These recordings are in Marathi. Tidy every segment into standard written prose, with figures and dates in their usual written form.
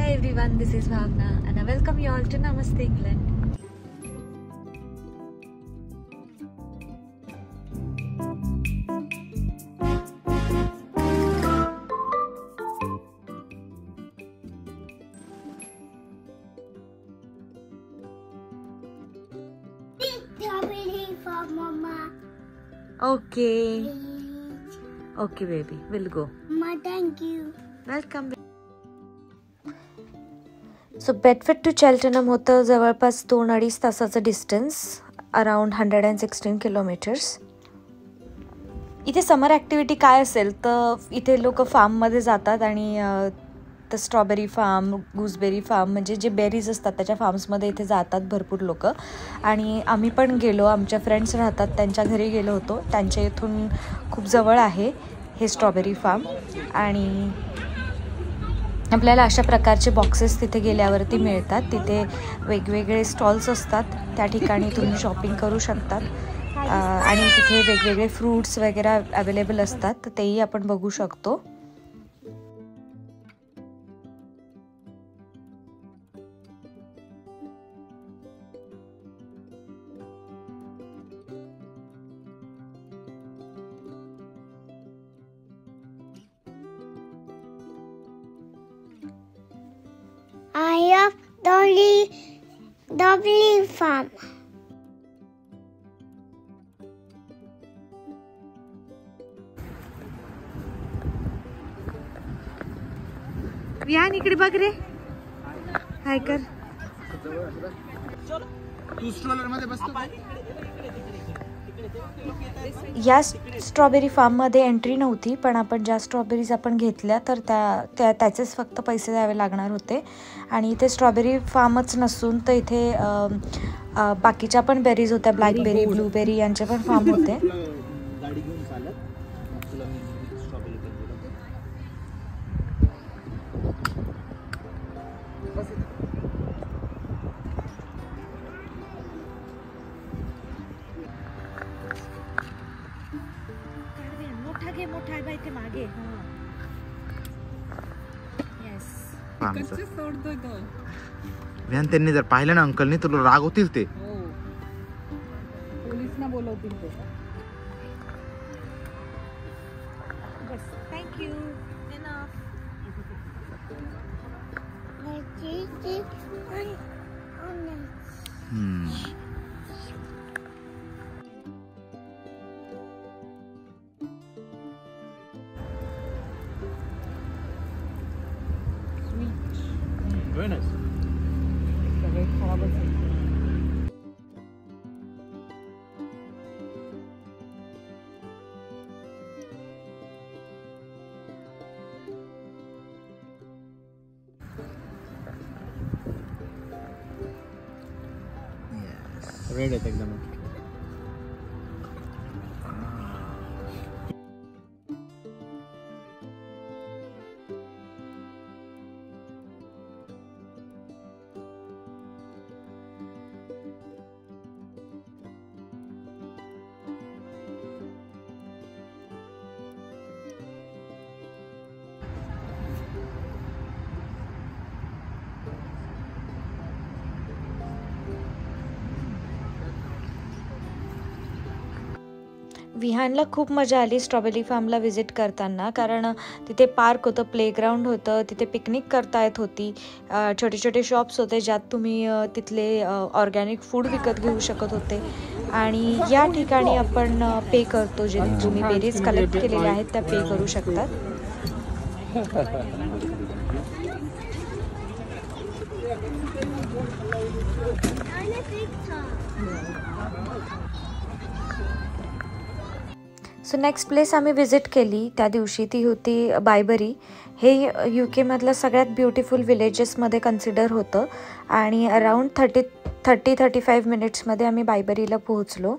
Hi everyone, this is Bhavna and I welcome you all to Namaste England. For Mama. Okay. Please. Okay baby, we'll go. Mama, thank you. Welcome. So Bedford to Cheltenham होतं जवळपास 2-2.5 तासाचं डिस्टन्स, अराउंड 116 किलोमीटर्स. इथे समर ॲक्टिव्हिटी काय असेल तर इथे लोक फार्ममध्ये जातात आणि तर स्ट्रॉबेरी फार्म, गूसबेरी फार्म म्हणजे जे बेरीज असतात त्याच्या फार्म्समध्ये इथे जातात भरपूर लोक. आणि आम्ही पण गेलो, आमच्या फ्रेंड्स राहतात त्यांच्या घरी गेलो होतो. त्यांच्या इथून खूप जवळ आहे हे स्ट्रॉबेरी फार्म. आणि आपल्याला अशा प्रकारचे बॉक्सेस तिथे गेल्यावरती मिळतात. तिथे वेगवेगळे स्टॉल्स असतात, त्या ठिकाणी तुम्ही शॉपिंग करू शकतात. आणि तिथे वेगवेगळे फ्रूट्स वगैरे अवेलेबल असतात, तर तेही आपण बघू शकतो. I have Dolly Farm. Vihaan इकडे बघ रे, हाय कर. या स्ट्रॉबेरी फार्ममध्ये एंट्री नव्हती, पण आपण ज्या स्ट्रॉबेरीज आपण घेतल्या तर त्याचेच फक्त पैसे द्यावे लागणार होते. आणि इथे स्ट्रॉबेरी फार्मच नसून तर इथे बाकीच्या पण बेरीज होत्या, ब्लॅकबेरी, ब्लूबेरी यांचे पण फार्म होते. मोठा आहे बाई ते मागे. त्यांनी जर पाहिलं ना अंकलनी तुला रागवतील ते. पोलिसना बोलवतील ते. बस, थँक्यू. Very nice. सगळे खराबच आहे. रेड आहेत एकदम. विहानला खूप मजा आली स्ट्रॉबेरी फार्मला व्हिजिट करताना, कारण तिथे पार्क होतं, प्लेग्राऊंड होतं, तिथे पिकनिक करता येत होती. छोटे छोटे शॉप्स होते ज्यात तुम्ही तिथले ऑर्गॅनिक फूड विकत घेऊ शकत होते. आणि या ठिकाणी आपण पे करतो, जे तुम्ही बेरीज कलेक्ट केलेले आहेत त्या पे करू शकतात. सो नेक्स्ट प्लेस आम्ही व्हिजिट केली त्या दिवशी ती होती बायबरी. हे UK-मधलं सगळ्यात ब्युटिफुल विलेजेसमध्ये कन्सिडर होतं. आणि अराउंड 30-35 मिनिट्समध्ये आम्ही बायबरीला पोहोचलो.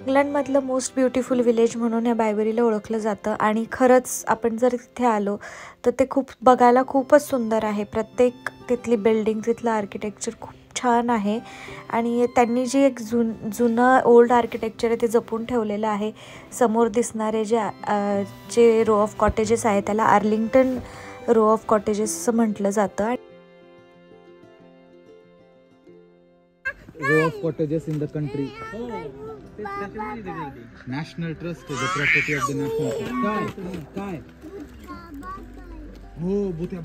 इंग्लंडमधलं मोस्ट ब्युटिफुल विलेज म्हणून या बायबरीला ओळखलं जातं आणि खरंच आपण जर तिथे आलो तर ते खूप बघायला खूपच सुंदर आहे. प्रत्येक तिथली बिल्डिंग, तिथलं आर्किटेक्चर खूप छान आहे आणि त्यांनी जी एक जुनं ओल्ड आर्किटेक्चर आहे ते जपून ठेवलेलं आहे. समोर दिसणारे जे रो ऑफ कॉटेजेस आहे त्याला आर्लिंग्टन रो ऑफ कॉटेजेस असं म्हटलं जातं. Row of cottages in the country. National Trust is the property of the National Trust. काय? हो, भूत्या.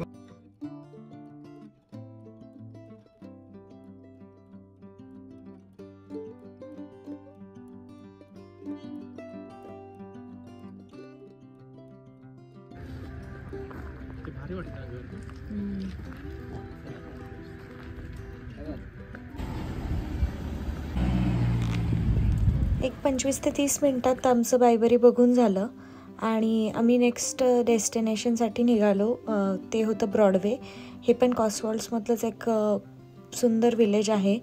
ते भारी वाटतं. एक 25 ते 30 मिनटात आमचं बायबरी बघून झालं आणि आम्ही नेक्स्ट डेस्टिनेशनसाठी निघालो. ते होतं ब्रॉडवे. हे पण कॉस्टवॉल्ड्समधलंच एक सुंदर विलेज आहे.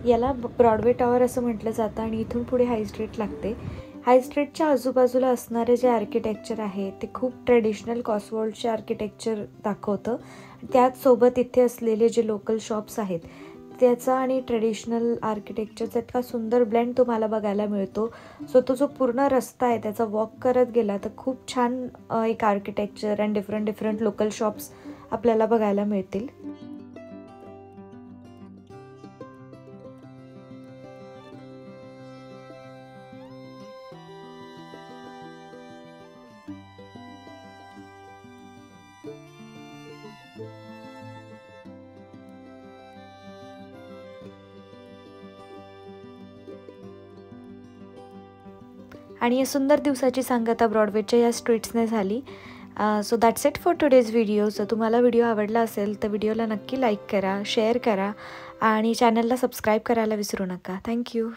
याला ब्रॉडवे टॉवर असं म्हटलं जातं आणि इथून पुढे हाय स्ट्रीट लागते. हाय स्ट्रीटच्या आजूबाजूला असणारे जे आर्किटेक्चर आहे ते खूप ट्रेडिशनल कॉस्टवॉल्ड्सचे आर्किटेक्चर दाखवतं. त्याचसोबत इथे असलेले जे लोकल शॉप्स आहेत त्याचा आणि ट्रेडिशनल आर्किटेक्चरचा इतका सुंदर ब्लेंड तुम्हाला बघायला मिळतो. सो तो जो पूर्ण रस्ता आहे त्याचा वॉक करत गेला तर खूप छान एक architecture and different local shops आपल्याला बघायला मिळतील. आणि या सुंदर दिवसाची सांगता ब्रॉडवेच्या या स्ट्रीट्सने झाली. So that's it for today's video. जर तुम्हाला व्हिडिओ आवडला असेल तर व्हिडिओला नक्की लाईक करा, शेअर करा आणि चॅनलला सबस्क्राईब करायला विसरू नका. थँक्यू.